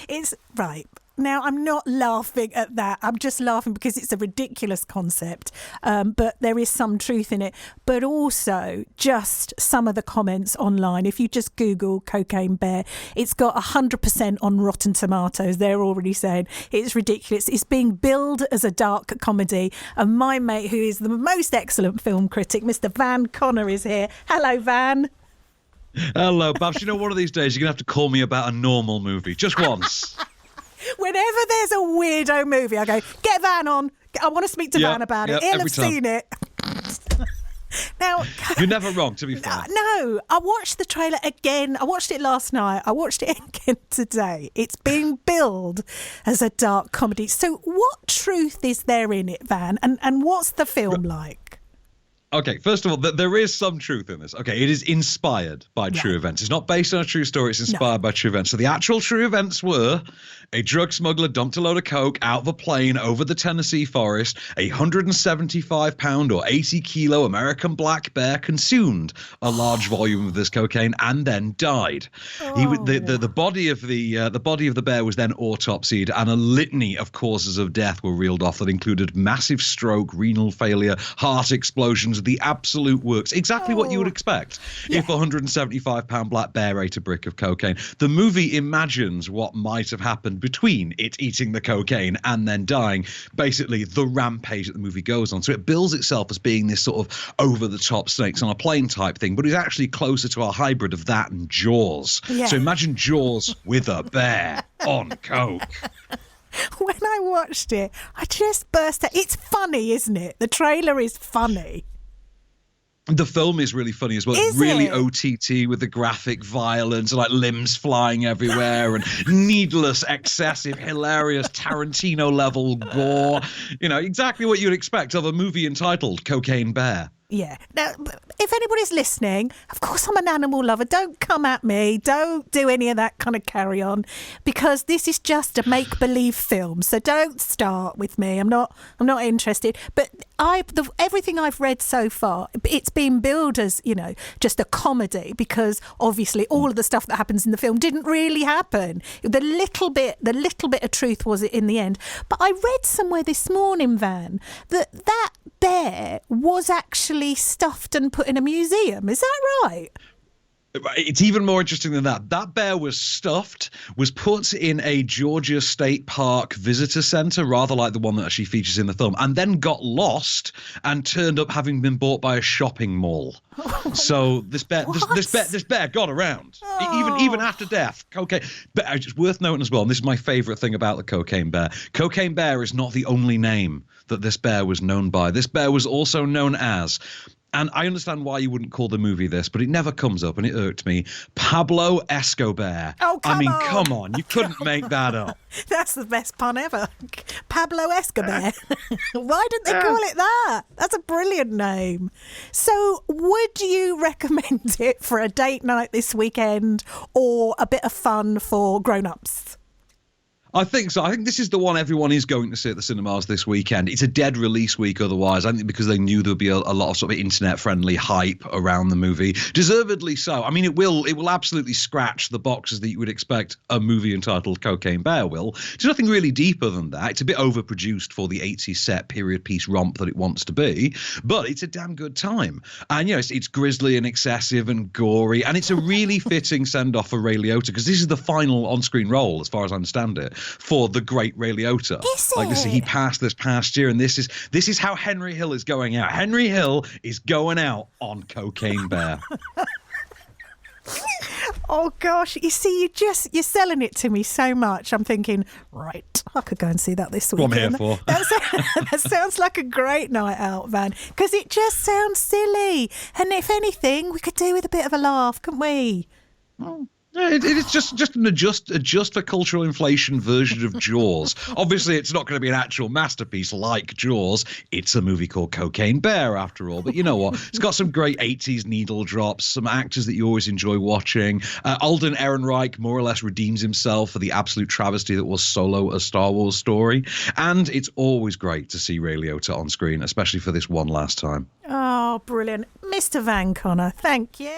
It's right. Now, I'm not laughing at that. I'm just laughing because it's a ridiculous concept, but there is some truth in it. But also, just some of the comments online. If you just Google Cocaine Bear, it's got 100% on Rotten Tomatoes. They're already saying it's ridiculous. It's being billed as a dark comedy. And my mate, who is the most excellent film critic, Mr. Van Connor, is here. Hello, Van. Hello, Babs. You know, one of these days you're going to have to call me about a normal movie, just once. Whenever there's a weirdo movie, I go, get Van on. I want to speak to Van about it. He'll have seen it. Now, you're never wrong, to be fair. No, I watched the trailer again. I watched it last night. I watched it again today. It's being billed as a dark comedy. So what truth is there in it, Van? And what's the film like? Okay, first of all, there is some truth in this. Okay, it is inspired by true events. It's not based on a true story. It's inspired by true events. So the actual true events were a drug smuggler dumped a load of coke out of a plane over the Tennessee forest. A 175-pound or 80-kilo American black bear consumed a large volume of this cocaine and then died. The body of the bear was then autopsied, and a litany of causes of death were reeled off that included massive stroke, renal failure, heart explosions. The absolute works. Exactly what you would expect if a 175-pound black bear ate a brick of cocaine. The movie imagines what might have happened between it eating the cocaine and then dying. Basically, the rampage that the movie goes on. So it bills itself as being this sort of over-the-top snakes on a plane type thing, but it's actually closer to a hybrid of that and Jaws. Yeah. So imagine Jaws with a bear on coke. When I watched it, I just burst out. It's funny, isn't it? The trailer is funny. The film is really funny as well. It's really OTT with the graphic violence, like limbs flying everywhere and needless, excessive, hilarious Tarantino-level gore. You know, exactly what you'd expect of a movie entitled Cocaine Bear. Yeah. Now, if anybody's listening, of course I'm an animal lover. Don't come at me. Don't do any of that kind of carry on, because this is just a make-believe film. So don't start with me. I'm not interested. But everything I've read so far, it's been billed as, you know, just a comedy, because obviously all of the stuff that happens in the film didn't really happen. The little bit of truth was it in the end. But I read somewhere this morning, Van, that bear was actually stuffed and put in a museum. Is that right? It's even more interesting than that. That bear was stuffed, was put in a Georgia State Park visitor center, rather like the one that actually features in the film, and then got lost and turned up having been bought by a shopping mall. So this bear got around, even after death. Cocaine. But it's worth noting as well, and this is my favorite thing about the Cocaine Bear. Cocaine Bear is not the only name that this bear was known by. This bear was also known as, and I understand why you wouldn't call the movie this, but it never comes up and it irked me, Pablo Escobar. Oh, come on. You couldn't make that up. That's the best pun ever. Pablo Escobar. Why didn't they call it that? That's a brilliant name. So would you recommend it for a date night this weekend or a bit of fun for grown-ups? I think so. I think this is the one everyone is going to see at the cinemas this weekend. It's a dead release week otherwise. I think because they knew there would be a lot of sort of internet-friendly hype around the movie. Deservedly so. I mean, it will absolutely scratch the boxes that you would expect a movie entitled Cocaine Bear will. There's nothing really deeper than that. It's a bit overproduced for the 80s set period piece romp that it wants to be, but it's a damn good time. And, you know, it's grisly and excessive and gory, and it's a really fitting send-off for Ray Liotta, because this is the final on-screen role, as far as I understand it, for the great Ray Liotta. Is it? Like this, he passed this past year, and this is how Henry Hill is going out. Henry Hill is going out on Cocaine Bear. Oh gosh, you see, you're selling it to me so much. I'm thinking, right, I could go and see that this weekend. What I'm here for. That sounds like a great night out, Van, because it just sounds silly. And if anything, we could do with a bit of a laugh, couldn't we? Oh. It's just an adjust for cultural inflation version of Jaws. Obviously, it's not going to be an actual masterpiece like Jaws. It's a movie called Cocaine Bear, after all. But you know what? It's got some great 80s needle drops, some actors that you always enjoy watching. Alden Ehrenreich more or less redeems himself for the absolute travesty that was Solo, a Star Wars story. And it's always great to see Ray Liotta on screen, especially for this one last time. Oh, brilliant. Mr. Van Connor, thank you.